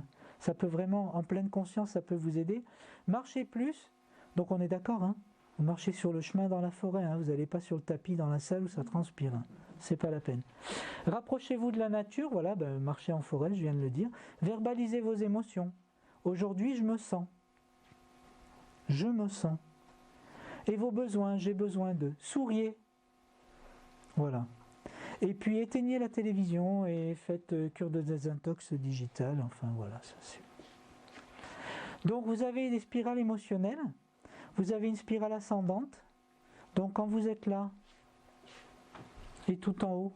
vraiment, en pleine conscience, ça peut vous aider. Marchez plus. Donc on est d'accord, hein? Vous marchez sur le chemin dans la forêt, hein, vous n'allez pas sur le tapis dans la salle où ça transpire, hein, c'est pas la peine. Rapprochez-vous de la nature, voilà, marchez en forêt, je viens de le dire. Verbalisez vos émotions. Aujourd'hui, je me sens. Je me sens. Et vos besoins, j'ai besoin d'eux. Souriez. Voilà. Et puis éteignez la télévision et faites cure de désintox digital, enfin voilà, ça c'est. Donc vous avez des spirales émotionnelles. Vous avez une spirale ascendante, donc quand vous êtes là, et tout en haut,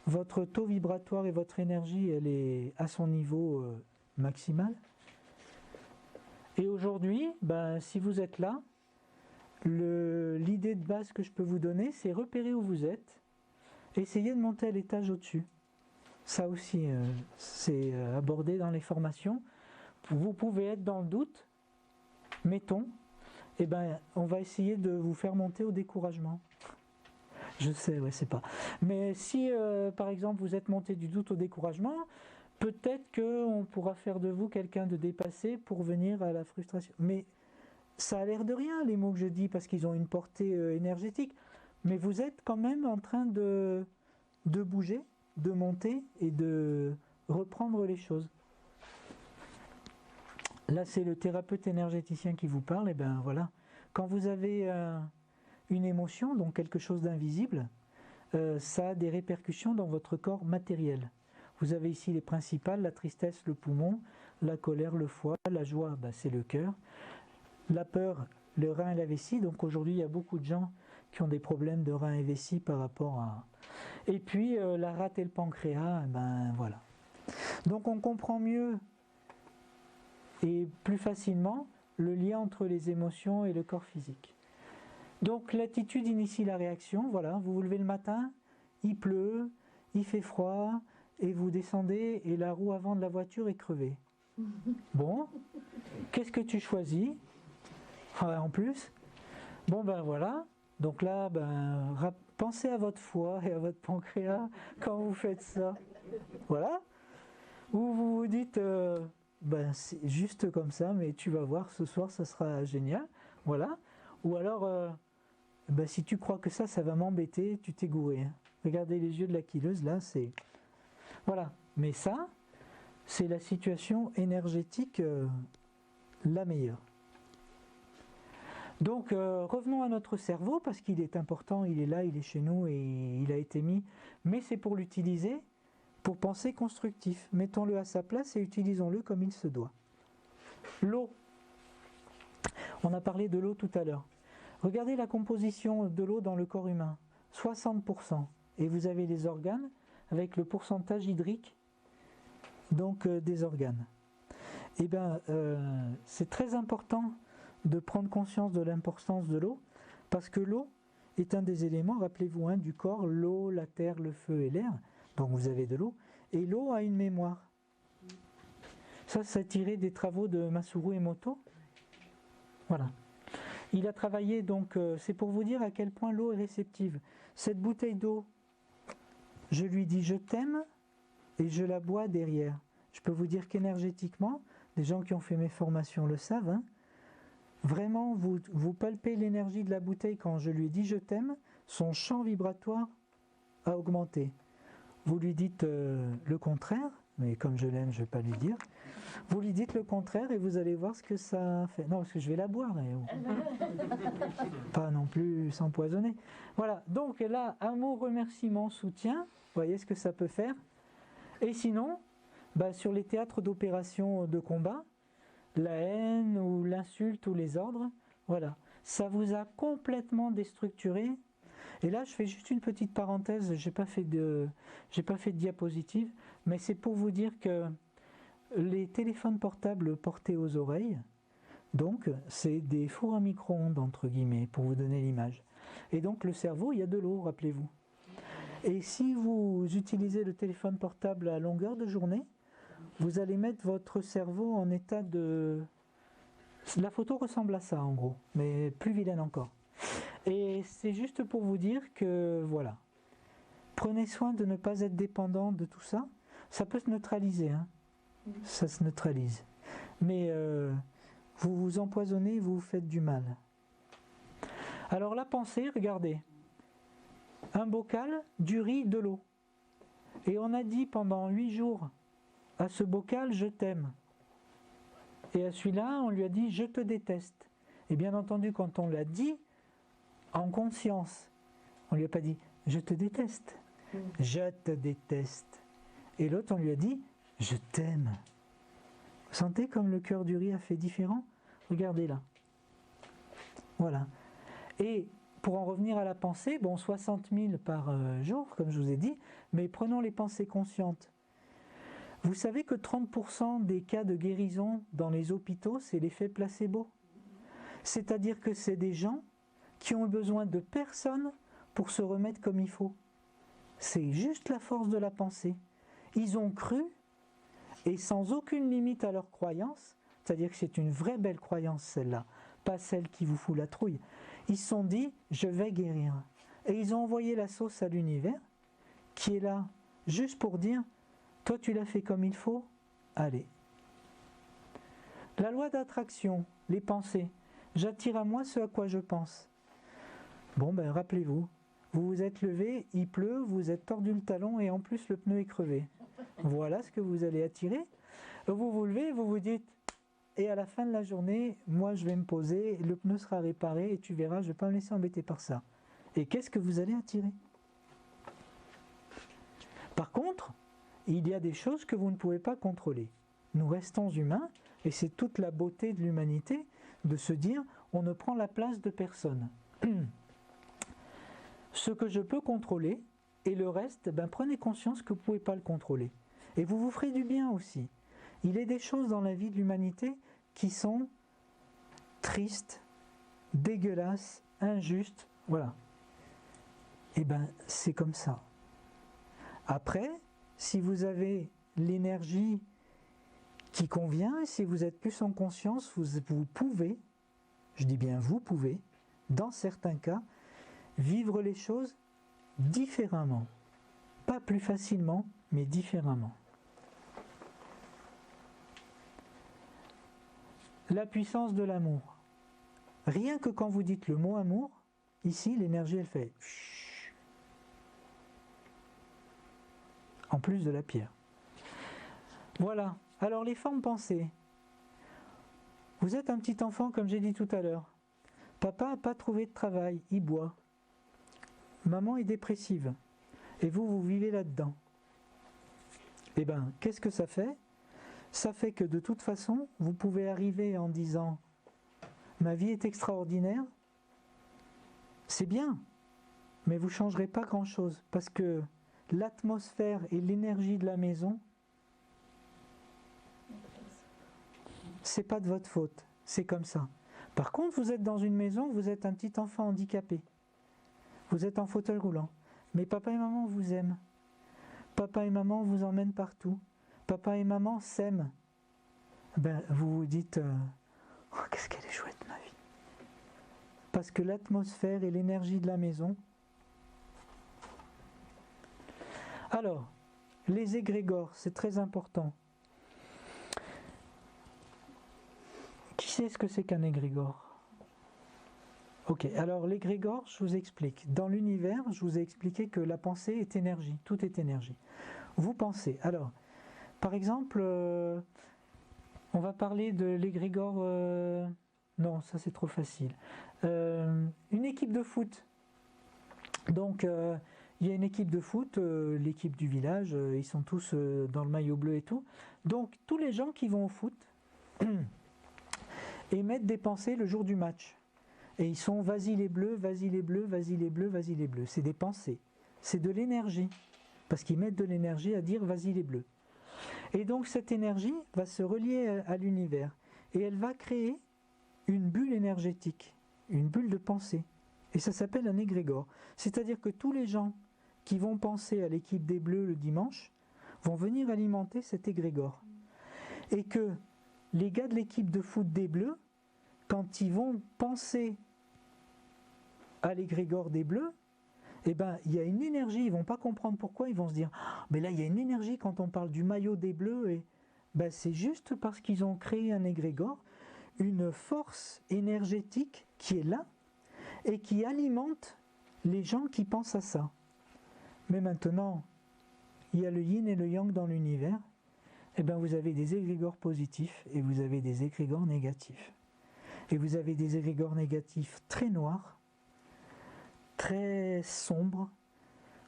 votre taux vibratoire et votre énergie, elle est à son niveau maximal. Et aujourd'hui, si vous êtes là, l'idée de base que je peux vous donner, c'est repérer où vous êtes, essayez de monter à l'étage au-dessus. Ça aussi, c'est abordé dans les formations. Vous pouvez être dans le doute, mettons, on va essayer de vous faire monter au découragement. Je sais, ouais, c'est pas. Mais si, par exemple, vous êtes monté du doute au découragement, peut-être qu'on pourra faire de vous quelqu'un de dépassé pour venir à la frustration. Mais ça a l'air de rien, les mots que je dis, parce qu'ils ont une portée énergétique. Mais vous êtes quand même en train de bouger, de monter et de reprendre les choses. Là, c'est le thérapeute énergéticien qui vous parle. Et ben voilà. Quand vous avez une émotion, donc quelque chose d'invisible, ça a des répercussions dans votre corps matériel. Vous avez ici les principales, la tristesse, le poumon, la colère, le foie, la joie, c'est le cœur, la peur, le rein et la vessie. Donc aujourd'hui, il y a beaucoup de gens qui ont des problèmes de rein et vessie par rapport à... Et puis la rate et le pancréas, voilà. Donc on comprend mieux et plus facilement le lien entre les émotions et le corps physique. Donc l'attitude initie la réaction, voilà, vous vous levez le matin, il pleut, il fait froid, et vous descendez et la roue avant de la voiture est crevée. Bon, qu'est-ce que tu choisis? En plus, voilà, donc là, pensez à votre foie et à votre pancréas quand vous faites ça. Voilà, ou vous vous dites, c'est juste comme ça, mais tu vas voir, ce soir ça sera génial, voilà, ou alors... si tu crois que ça va m'embêter, tu t'es gouré. Hein. Regardez les yeux de la quilleuse, là, c'est... Voilà. Mais ça, c'est la situation énergétique la meilleure. Donc, revenons à notre cerveau, parce qu'il est important, il est là, il est chez nous, et il a été mis. Mais c'est pour l'utiliser, pour penser constructif. Mettons-le à sa place et utilisons-le comme il se doit. L'eau. On a parlé de l'eau tout à l'heure. Regardez la composition de l'eau dans le corps humain, 60%. Et vous avez les organes avec le pourcentage hydrique donc des organes. C'est très important de prendre conscience de l'importance de l'eau, parce que l'eau est un des éléments, rappelez-vous, du corps, l'eau, la terre, le feu et l'air. Donc vous avez de l'eau. Et l'eau a une mémoire. Ça, c'est tiré des travaux de Masaru Emoto. Voilà. Il a travaillé, donc c'est pour vous dire à quel point l'eau est réceptive. Cette bouteille d'eau, je lui dis je t'aime et je la bois derrière. Je peux vous dire qu'énergétiquement, les gens qui ont fait mes formations le savent, vraiment vous palpez l'énergie de la bouteille quand je lui dis je t'aime, son champ vibratoire a augmenté. Vous lui dites le contraire, mais comme je l'aime, je ne vais pas lui dire. Vous lui dites le contraire et vous allez voir ce que ça fait. Non, parce que je vais la boire. Pas non plus s'empoisonner. Voilà, donc là, amour, remerciement, soutien, vous voyez ce que ça peut faire. Et sinon, sur les théâtres d'opérations de combat, la haine ou l'insulte ou les ordres, voilà, ça vous a complètement déstructuré. Et là, je fais juste une petite parenthèse, j'ai pas fait de diapositive, mais c'est pour vous dire que les téléphones portables portés aux oreilles, donc c'est des fours à micro-ondes entre guillemets, pour vous donner l'image. Et donc le cerveau, il y a de l'eau, rappelez-vous. Et si vous utilisez le téléphone portable à longueur de journée, vous allez mettre votre cerveau en état de... La photo ressemble à ça en gros, mais plus vilaine encore. Et c'est juste pour vous dire que voilà, prenez soin de ne pas être dépendant de tout ça. Ça peut se neutraliser, ça se neutralise. Mais vous vous empoisonnez, vous vous faites du mal. Alors la pensée, regardez, un bocal, du riz, de l'eau. Et on a dit pendant 8 jours à ce bocal, je t'aime. Et à celui-là, on lui a dit, je te déteste. Et bien entendu, quand on l'a dit, en conscience, on lui a pas dit, je te déteste. Je te déteste. Et l'autre, on lui a dit, je t'aime. Vous sentez comme le cœur du riz a fait différent? Regardez là. Voilà. Et pour en revenir à la pensée, 60 000 par jour, comme je vous ai dit, mais prenons les pensées conscientes. Vous savez que 30% des cas de guérison dans les hôpitaux, c'est l'effet placebo. C'est-à-dire que c'est des gens qui ont besoin de personne pour se remettre comme il faut. C'est juste la force de la pensée. Ils ont cru, et sans aucune limite à leur croyance, c'est-à-dire que c'est une vraie belle croyance celle-là, pas celle qui vous fout la trouille. Ils se sont dit, je vais guérir. Et ils ont envoyé la sauce à l'univers, qui est là juste pour dire, toi tu l'as fait comme il faut, allez. La loi d'attraction, les pensées, j'attire à moi ce à quoi je pense. Bon ben rappelez-vous, vous vous êtes levé, il pleut, vous êtes tordu le talon et en plus le pneu est crevé. Voilà ce que vous allez attirer. Vous vous levez, vous vous dites, et à la fin de la journée, moi je vais me poser, le pneu sera réparé et tu verras, je ne vais pas me laisser embêter par ça. Et qu'est-ce que vous allez attirer? Par contre, il y a des choses que vous ne pouvez pas contrôler. Nous restons humains et c'est toute la beauté de l'humanité de se dire, on ne prend la place de personne. Ce que je peux contrôler et le reste, ben prenez conscience que vous ne pouvez pas le contrôler. Et vous vous ferez du bien aussi. Il y a des choses dans la vie de l'humanité qui sont tristes, dégueulasses, injustes, voilà. Et ben c'est comme ça. Après, si vous avez l'énergie qui convient, si vous êtes plus en conscience, vous pouvez, je dis bien vous pouvez, dans certains cas, vivre les choses différemment. Pas plus facilement, mais différemment. La puissance de l'amour. Rien que quand vous dites le mot amour, ici l'énergie elle fait chut. En plus de la pierre. Voilà. Alors les formes pensées. Vous êtes un petit enfant comme j'ai dit tout à l'heure. Papa n'a pas trouvé de travail, il boit. Maman est dépressive. Et vous vivez là-dedans. Eh bien, qu'est-ce que ça fait? Ça fait que de toute façon, vous pouvez arriver en disant « Ma vie est extraordinaire », c'est bien, mais vous ne changerez pas grand-chose, parce que l'atmosphère et l'énergie de la maison, c'est pas de votre faute, c'est comme ça. Par contre, vous êtes dans une maison, vous êtes un petit enfant handicapé, vous êtes en fauteuil roulant, mais papa et maman vous aiment, papa et maman vous emmènent partout, papa et maman s'aiment. Ben, vous vous dites oh, qu'est-ce qu'elle est chouette ma vie. Parce que l'atmosphère et l'énergie de la maison. Alors, les égrégores, c'est très important. Qui sait ce que c'est qu'un égrégore? Ok, alors l'égrégore, je vous explique. Dans l'univers, je vous ai expliqué que la pensée est énergie, tout est énergie. Vous pensez, alors, par exemple, on va parler de l'égrégore... non, ça c'est trop facile. Une équipe de foot. Donc, il y a une équipe de foot, l'équipe du village, ils sont tous dans le maillot bleu et tout. Donc, tous les gens qui vont au foot émettent des pensées le jour du match. Et ils sont vas-y les bleus, vas-y les bleus, vas-y les bleus, vas-y les bleus. C'est des pensées. C'est de l'énergie. Parce qu'ils mettent de l'énergie à dire vas-y les bleus. Et donc cette énergie va se relier à l'univers. Et elle va créer une bulle énergétique, une bulle de pensée. Et ça s'appelle un égrégore. C'est-à-dire que tous les gens qui vont penser à l'équipe des Bleus le dimanche vont venir alimenter cet égrégore. Et que les gars de l'équipe de foot des Bleus, quand ils vont penser à l'égrégore des Bleus, eh ben, il y a une énergie, ils ne vont pas comprendre pourquoi, ils vont se dire « mais là, il y a une énergie quand on parle du maillot des Bleus. » Et ben, c'est juste parce qu'ils ont créé un égrégore, une force énergétique qui est là et qui alimente les gens qui pensent à ça. Mais maintenant, il y a le yin et le yang dans l'univers, et bien vous avez des égrégores positifs et vous avez des égrégores négatifs. Et vous avez des égrégores négatifs très noirs, très sombres,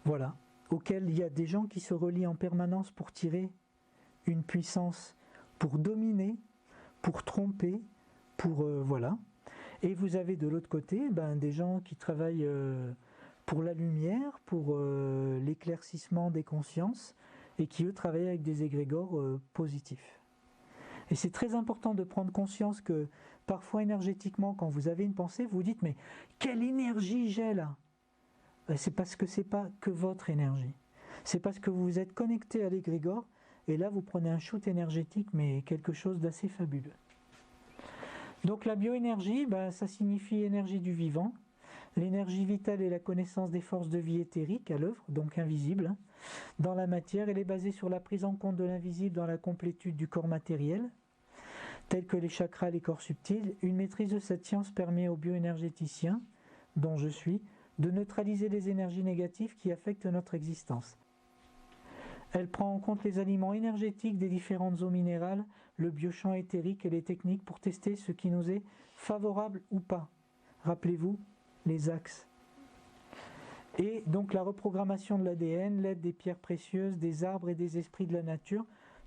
voilà, auxquels il y a des gens qui se relient en permanence pour tirer une puissance, pour dominer, pour tromper, pour voilà. Et vous avez de l'autre côté des gens qui travaillent pour la lumière, pour l'éclaircissement des consciences, et qui eux travaillent avec des égrégores positifs. Et c'est très important de prendre conscience que parfois énergétiquement, quand vous avez une pensée, vous vous dites mais quelle énergie j'ai là? C'est parce que c'est pas que votre énergie. C'est parce que vous vous êtes connecté à l'égrégore, et là vous prenez un shoot énergétique, mais quelque chose d'assez fabuleux. Donc la bioénergie, ça signifie énergie du vivant. L'énergie vitale est la connaissance des forces de vie éthériques à l'œuvre, donc invisibles, dans la matière. Elle est basée sur la prise en compte de l'invisible dans la complétude du corps matériel, tel que les chakras, les corps subtils. Une maîtrise de cette science permet aux bioénergéticiens, dont je suis, de neutraliser les énergies négatives qui affectent notre existence. Elle prend en compte les aliments énergétiques des différentes eaux minérales, le biochamp éthérique et les techniques pour tester ce qui nous est favorable ou pas. Rappelez-vous, les axes. Et donc la reprogrammation de l'ADN, l'aide des pierres précieuses, des arbres et des esprits de la nature,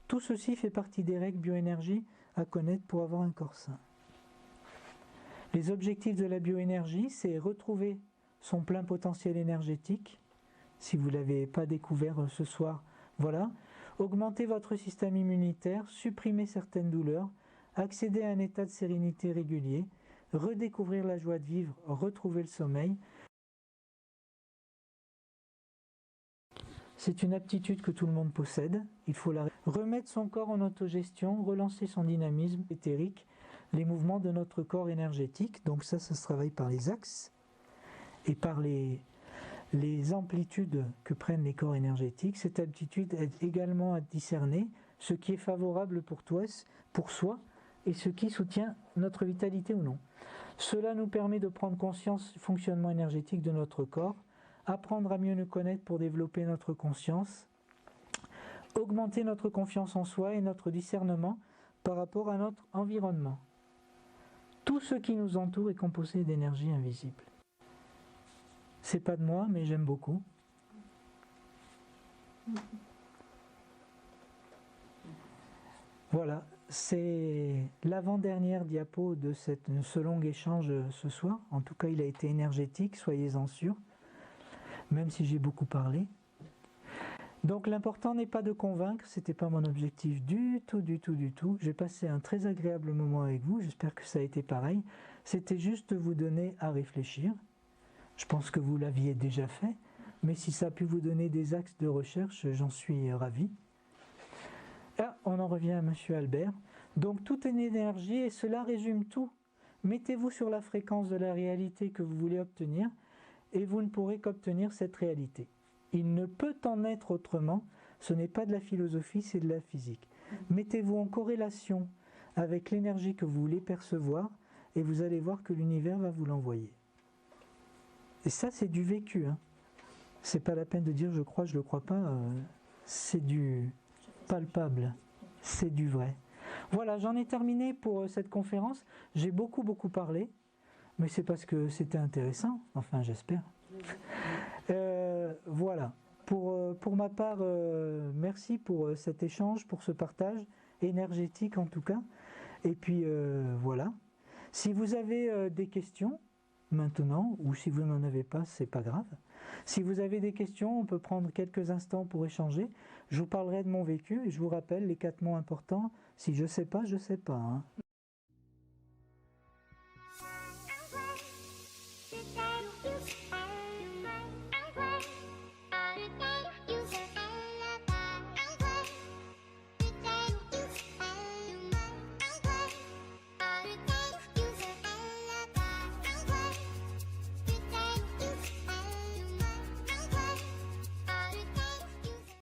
tout ceci fait partie des règles bioénergie à connaître pour avoir un corps sain. Les objectifs de la bioénergie, c'est retrouver son plein potentiel énergétique. Si vous ne l'avez pas découvert ce soir, voilà. Augmenter votre système immunitaire, supprimer certaines douleurs, accéder à un état de sérénité régulier, redécouvrir la joie de vivre, retrouver le sommeil. C'est une aptitude que tout le monde possède. Il faut la remettre son corps en autogestion, relancer son dynamisme éthérique, les mouvements de notre corps énergétique. Donc ça se travaille par les axes et par les amplitudes que prennent les corps énergétiques. Cette aptitude aide également à discerner ce qui est favorable pour toi, pour soi, et ce qui soutient notre vitalité ou non. Cela nous permet de prendre conscience du fonctionnement énergétique de notre corps, apprendre à mieux nous connaître pour développer notre conscience, augmenter notre confiance en soi et notre discernement par rapport à notre environnement. Tout ce qui nous entoure est composé d'énergie invisible. C'est pas de moi, mais j'aime beaucoup. Voilà, c'est l'avant-dernière diapo de ce long échange ce soir. En tout cas, il a été énergétique, soyez-en sûrs, même si j'ai beaucoup parlé. Donc l'important n'est pas de convaincre, c'était pas mon objectif du tout. J'ai passé un très agréable moment avec vous, j'espère que ça a été pareil. C'était juste de vous donner à réfléchir. Je pense que vous l'aviez déjà fait, mais si ça a pu vous donner des axes de recherche, j'en suis ravi. Ah, on en revient à Monsieur Albert. Donc tout est énergie et cela résume tout. Mettez-vous sur la fréquence de la réalité que vous voulez obtenir et vous ne pourrez qu'obtenir cette réalité. Il ne peut en être autrement, ce n'est pas de la philosophie, c'est de la physique. Mettez-vous en corrélation avec l'énergie que vous voulez percevoir et vous allez voir que l'univers va vous l'envoyer. Et ça, c'est du vécu. C'est pas la peine de dire je crois, je le crois pas. C'est du palpable. C'est du vrai. Voilà, j'en ai terminé pour cette conférence. J'ai beaucoup parlé, mais c'est parce que c'était intéressant. Enfin, j'espère. Voilà. Pour ma part, merci pour cet échange, pour ce partage énergétique en tout cas. Et puis voilà. Si vous avez des questions maintenant, ou si vous n'en avez pas, c'est pas grave. Si vous avez des questions, on peut prendre quelques instants pour échanger. Je vous parlerai de mon vécu et je vous rappelle les 4 mots importants. Si je sais pas, je sais pas.